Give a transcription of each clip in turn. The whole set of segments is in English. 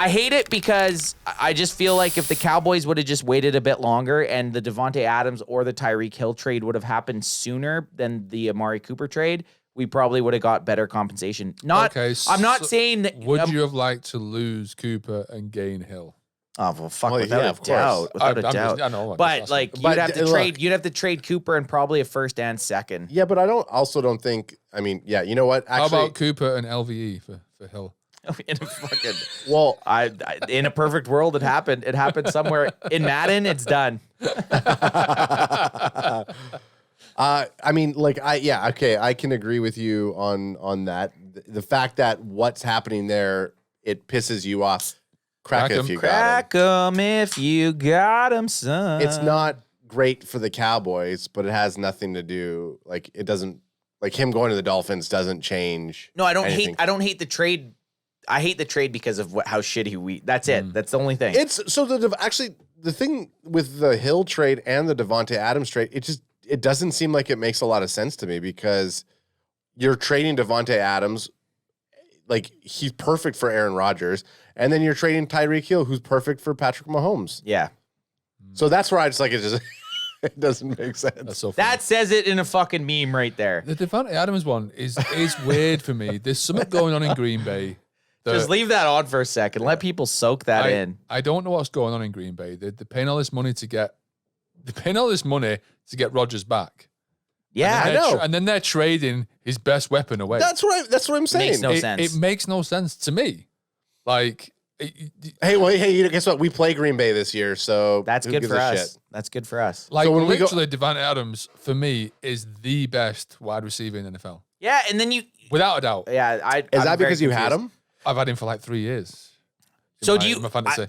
I hate it because I just feel like if the Cowboys would have just waited a bit longer and the Davante Adams or the Tyreek Hill trade would have happened sooner than the Amari Cooper trade, we probably would have got better compensation. I'm not saying that. Would you have liked to lose Cooper and gain Hill? Oh well, fuck, without a doubt. I know, but like you'd have to trade Cooper and probably a first and second. Yeah, but I don't think. I mean, yeah, you know what? Actually, how about Cooper and LVE for Hill? In a fucking I in a perfect world, it happened. It happened somewhere in Madden. It's done. I mean, I can agree with you on that. The fact that what's happening there, it pisses you off. Crack if you got 'em if you got 'em, son. It's not great for the Cowboys, but it has nothing to do. Like it doesn't. Like him going to the Dolphins doesn't change. No, I don't anything. I don't hate the trade. I hate the trade because of how shitty we. That's it. That's the only thing. It's so the thing with the Hill trade and the Davante Adams trade. It doesn't seem like it makes a lot of sense to me because you're trading Davante Adams, like he's perfect for Aaron Rodgers, and then you're trading Tyreek Hill, who's perfect for Patrick Mahomes. Yeah. So that's where I just like it. It doesn't make sense. That's so funny. That says it in a fucking meme right there. The Davante Adams one is weird for me. There's something going on in Green Bay. Just leave that on for a second. Let people soak that in. I don't know what's going on in Green Bay. They're paying all this money to get Rodgers back. Yeah, I know. And then they're trading his best weapon away. That's what I'm saying. Makes no sense. It makes no sense to me. Like, hey, guess what? We play Green Bay this year, so that's who good gives for a us. shit? That's good for us. Like, so when literally, Davante Adams for me is the best wide receiver in the NFL, Yeah, and then without a doubt. Yeah, is that because you had him? I've had him for like 3 years. So do you?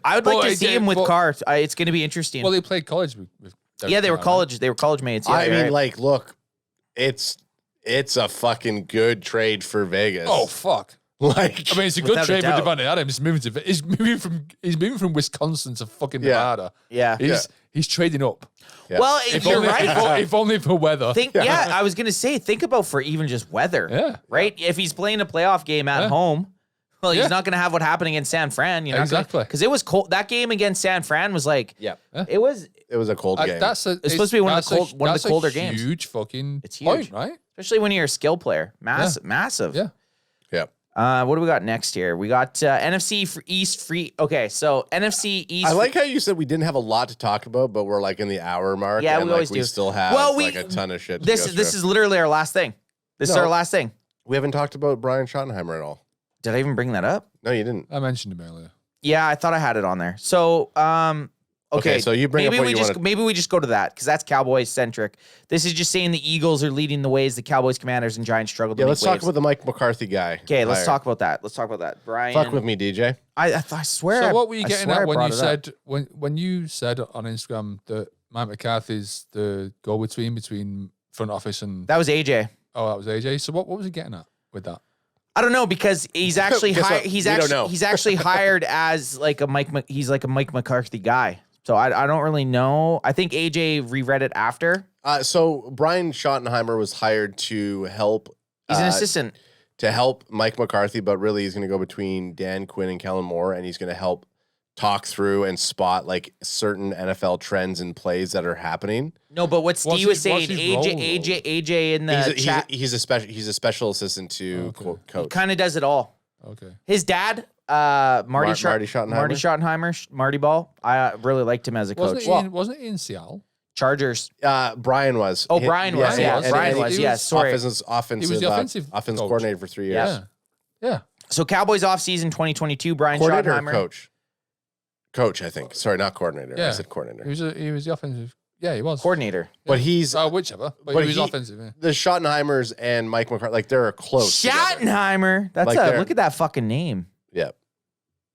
I would like to see him with Carr. It's going to be interesting. Well, they played college with yeah, they were college. They were college mates. Yeah, I mean, like, look, it's a fucking good trade for Vegas. Oh fuck! Like, I mean, it's a good trade for Davante Adams. He's moving from Wisconsin to fucking Nevada. Yeah, he's trading up. Yeah. Well, you're right. If only for weather. I was gonna say, think about for even just weather. Yeah. Right. If he's playing a playoff game at home, well, he's not gonna have what happened against San Fran. You know, exactly. Because it was cold. That game against San Fran was like, it was a cold game. It's supposed to be one of the colder games. Huge fucking. It's huge, point, right? Especially when you're a skill player. Massive. Yeah. What do we got next here? We got NFC East free. Okay, so NFC East. I like how you said we didn't have a lot to talk about, but we're like in the hour mark. Yeah, and we always we do. still have like a ton of shit. This is literally our last thing. This is our last thing. We haven't talked about Brian Schottenheimer at all. Did I even bring that up? No, you didn't. I mentioned him earlier. Yeah, I thought I had it on there. So, okay, so you bring up what you want. Maybe we just go to that because that's Cowboys centric. This is just saying the Eagles are leading the way as the Cowboys, Commanders, and Giants struggle to make let's talk about the Mike McCarthy guy. Okay, let's talk about that. Brian, fuck with me, DJ. I swear. So what were you getting at when you said when you said on Instagram that Mike McCarthy's the go-between between front office and that was AJ. Oh, that was AJ. So what was he getting at with that? I don't know because he's actually he's actually hired as like a Mike McCarthy guy. So I don't really know. I think AJ reread it after. So Brian Schottenheimer was hired to help. He's an assistant to help Mike McCarthy, but really he's going to go between Dan Quinn and Kellen Moore, and he's going to help talk through and spot like certain NFL trends and plays that are happening. No, but what Steve was saying, AJ in the chat. He's a special assistant to coach. He kind of does it all. Okay. His dad, Marty Schottenheimer, Marty Ball. I really liked him as a coach. Wasn't he in Seattle? Chargers. Brian was. Oh, Brian was. Yeah, Brian was. Yes. Sorry. He was the offensive coordinator for 3 years. Yeah. So Cowboys offseason 2022. Brian coordinator Schottenheimer. Coach, I think. Sorry, not coordinator. Yeah. I said coordinator. He was the offensive. Yeah, he was coordinator. Yeah. But he's whichever. But he was offensive. Yeah. The Schottenheimers and Mike McCarthy, like they're close. Schottenheimer. Together. Look at that fucking name. Yeah.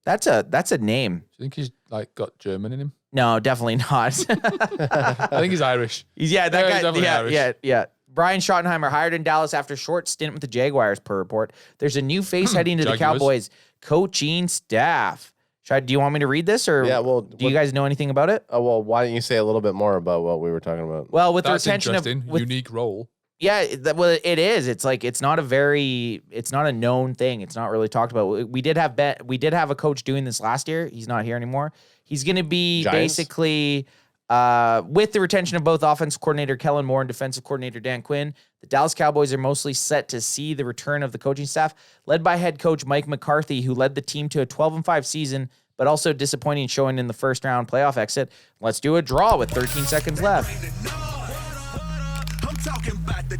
That's a name. Do you think he's like got German in him? No, definitely not. I think he's Irish. That guy. Irish. Yeah. Brian Schottenheimer hired in Dallas after a short stint with the Jaguars, per report. There's a new face heading to the Cowboys coaching staff. Do you want me to read this, or do you guys know anything about it? Oh, well, why don't you say a little bit more about what we were talking about? Well, with That's the retention of unique role. Yeah, well, it is. It's like it's not a known thing. It's not really talked about. We did have a coach doing this last year. He's not here anymore. He's going to be Giants? basically with the retention of both offensive coordinator Kellen Moore and defensive coordinator Dan Quinn. The Dallas Cowboys are mostly set to see the return of the coaching staff, led by head coach Mike McCarthy, who led the team to a 12-5 season, but also disappointing showing in the first round playoff exit. Let's do a draw with 13 seconds left. I'm talking about the